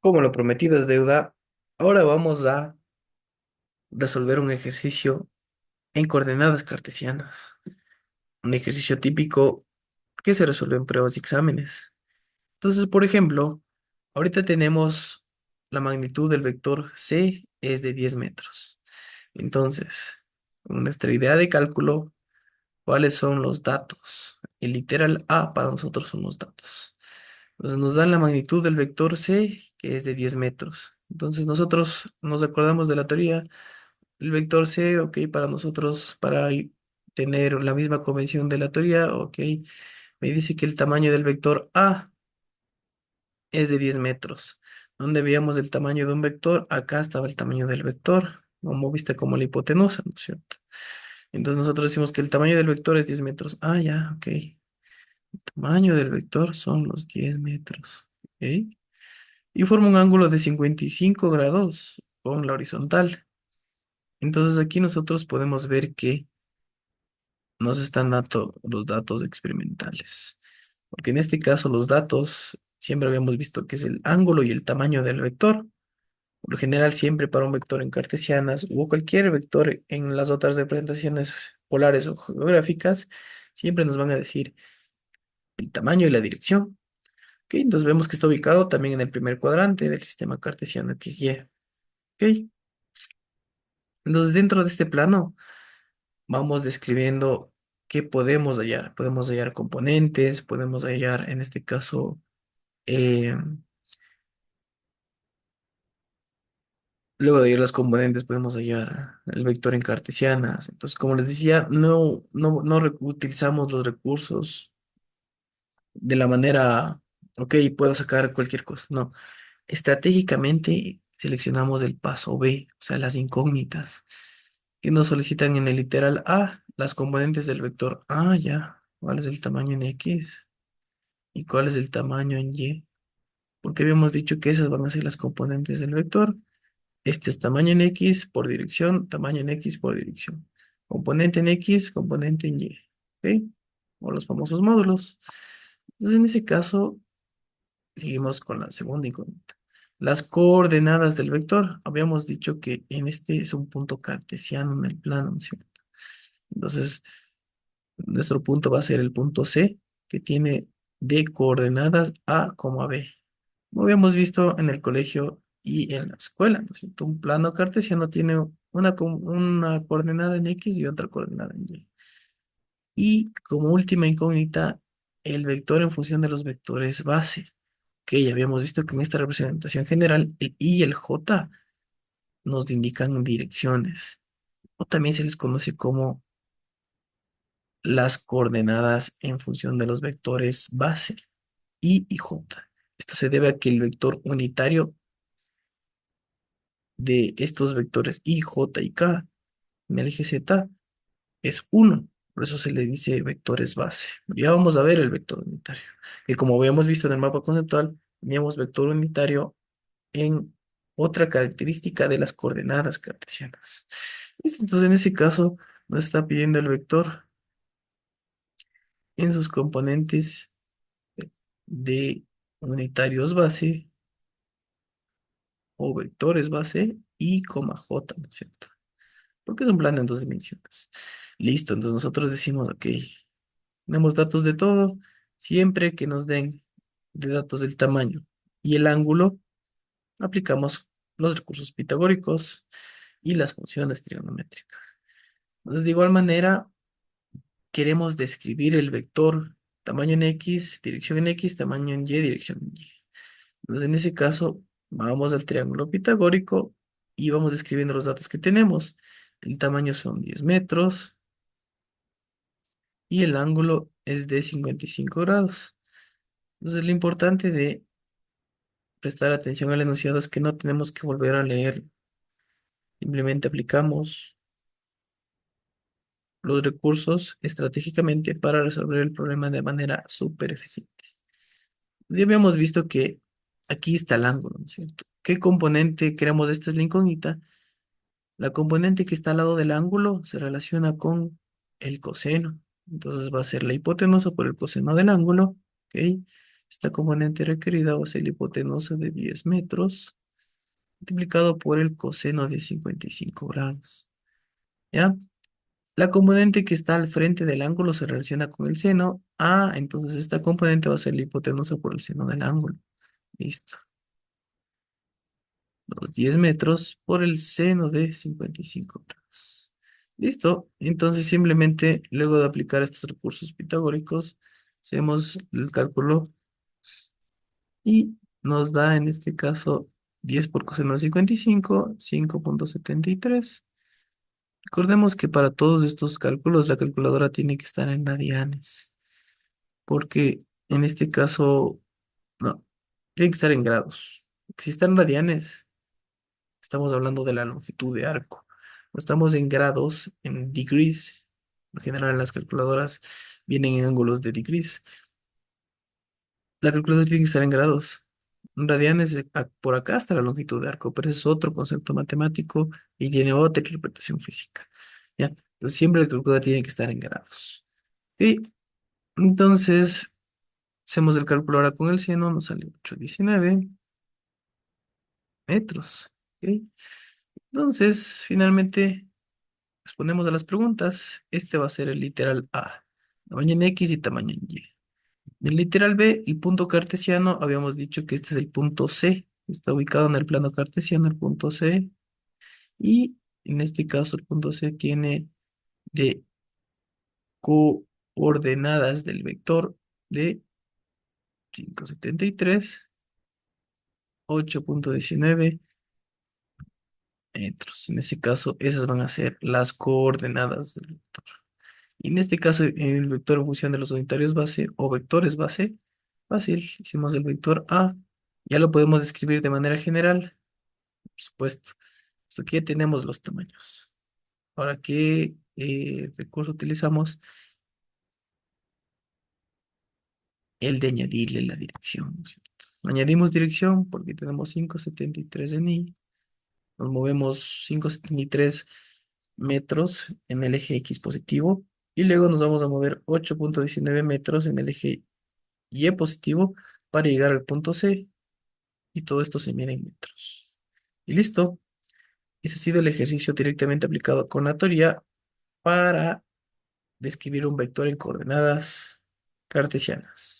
Como lo prometido es deuda, ahora vamos a resolver un ejercicio en coordenadas cartesianas. Un ejercicio típico que se resuelve en pruebas y exámenes. Entonces, por ejemplo, ahorita tenemos la magnitud del vector c es de 10 metros. Entonces, con nuestra idea de cálculo, ¿cuáles son los datos? El literal A para nosotros son los datos. Entonces nos dan la magnitud del vector c, que es de 10 metros. Entonces nosotros nos acordamos de la teoría. El vector c, ok, para nosotros, tener la misma convención de la teoría, ok, me dice que el tamaño del vector a es de 10 metros. ¿Dónde veíamos el tamaño de un vector? Acá estaba el tamaño del vector, como viste como la hipotenusa, ¿no es cierto? Entonces nosotros decimos que el tamaño del vector es 10 metros. Ah, ya, ok. El tamaño del vector son los 10 metros. Ok. Y forma un ángulo de 55 grados con la horizontal. Entonces aquí nosotros podemos ver que nos están dando los datos experimentales. Porque en este caso los datos siempre habíamos visto que es el ángulo y el tamaño del vector. Por lo general siempre para un vector en cartesianas o cualquier vector en las otras representaciones polares o geográficas, siempre nos van a decir el tamaño y la dirección. ¿Ok? Entonces vemos que está ubicado también en el primer cuadrante del sistema cartesiano XY. ¿Ok? Entonces dentro de este plano vamos describiendo qué podemos hallar. Podemos hallar componentes, podemos hallar, en este caso, eh, luego de hallar los componentes, podemos hallar el vector en cartesianas. Entonces, como les decía, no utilizamos los recursos de la manera, ok, puedo sacar cualquier cosa. No, estratégicamente seleccionamos el paso B, o sea, las incógnitas que nos solicitan en el literal A, las componentes del vector A, ya. ¿Cuál es el tamaño en X? ¿Y cuál es el tamaño en Y? Porque habíamos dicho que esas van a ser las componentes del vector. Este es tamaño en X por dirección, tamaño en X por dirección. Componente en X, componente en Y. ¿Ok? O los famosos módulos. Entonces, en ese caso, seguimos con la segunda incógnita. Las coordenadas del vector. Habíamos dicho que en este es un punto cartesiano en el plano, ¿no es cierto? Entonces, nuestro punto va a ser el punto C, que tiene de coordenadas A, B. Como habíamos visto en el colegio y en la escuela, ¿no es cierto? Un plano cartesiano tiene una coordenada en X y otra coordenada en Y. Y como última incógnita, el vector en función de los vectores base, que ya habíamos visto que en esta representación general, el I y el J nos indican direcciones, o también se les conoce como las coordenadas en función de los vectores base, I y J. Esto se debe a que el vector unitario de estos vectores I, J y K en el eje Z es uno. Por eso se le dice vectores base. Ya vamos a ver el vector unitario. Que como habíamos visto en el mapa conceptual, teníamos vector unitario en otra característica de las coordenadas cartesianas. ¿Listo? Entonces, en ese caso, nos está pidiendo el vector en sus componentes de unitarios base o vectores base y coma J, ¿no es cierto? Porque es un plano en dos dimensiones. Listo, entonces nosotros decimos, ok, tenemos datos de todo, siempre que nos den de datos del tamaño y el ángulo, aplicamos los recursos pitagóricos y las funciones trigonométricas. Entonces, de igual manera, queremos describir el vector tamaño en X, dirección en X, tamaño en Y, dirección en Y. Entonces, en ese caso, vamos al triángulo pitagórico y vamos describiendo los datos que tenemos. El tamaño son 10 metros y el ángulo es de 55 grados. Entonces, lo importante de prestar atención al enunciado es que no tenemos que volver a leer. Simplemente aplicamos los recursos estratégicamente para resolver el problema de manera súper eficiente. Ya habíamos visto que aquí está el ángulo, ¿no es cierto? ¿Qué componente queremos? Esta es la incógnita. La componente que está al lado del ángulo se relaciona con el coseno. Entonces va a ser la hipotenusa por el coseno del ángulo. ¿Ok? Esta componente requerida va a ser la hipotenusa de 10 metros multiplicado por el coseno de 55 grados. ¿Ya? La componente que está al frente del ángulo se relaciona con el seno. Ah, entonces esta componente va a ser la hipotenusa por el seno del ángulo. Listo. Los 10 metros por el seno de 55 grados. Listo. Entonces simplemente luego de aplicar estos recursos pitagóricos, hacemos el cálculo y nos da en este caso 10 por coseno de 55, 5,73. Recordemos que para todos estos cálculos la calculadora tiene que estar en radianes, porque en este caso, no, tiene que estar en grados. Si está en radianes, estamos hablando de la longitud de arco. No estamos en grados, en degrees. En general, las calculadoras vienen en ángulos de degrees. La calculadora tiene que estar en grados. Radianes, por acá está la longitud de arco, pero ese es otro concepto matemático y tiene otra interpretación física. ¿Ya? Entonces, siempre la calculadora tiene que estar en grados. Y entonces, hacemos el cálculo ahora con el seno, nos sale 819 metros. ¿Ok? Entonces, finalmente, respondemos a las preguntas. Este va a ser el literal A, tamaño en X y tamaño en Y. El literal B, el punto cartesiano, habíamos dicho que este es el punto C. Está ubicado en el plano cartesiano, el punto C. Y en este caso, el punto C tiene de coordenadas del vector de 5,73, 8,19 metros. En este caso, esas van a ser las coordenadas del vector. Y en este caso, el vector en función de los unitarios base o vectores base, fácil, hicimos el vector A. Ya lo podemos describir de manera general, por supuesto. Pues aquí ya tenemos los tamaños. Ahora, ¿qué recurso utilizamos? El de añadirle la dirección, ¿no es cierto? Añadimos dirección porque tenemos 5,73 en Y. Nos movemos 5,73 metros en el eje X positivo. Y luego nos vamos a mover 8,19 metros en el eje Y positivo para llegar al punto C. Y todo esto se mide en metros. Y listo. Ese ha sido el ejercicio directamente aplicado con la teoría para describir un vector en coordenadas cartesianas.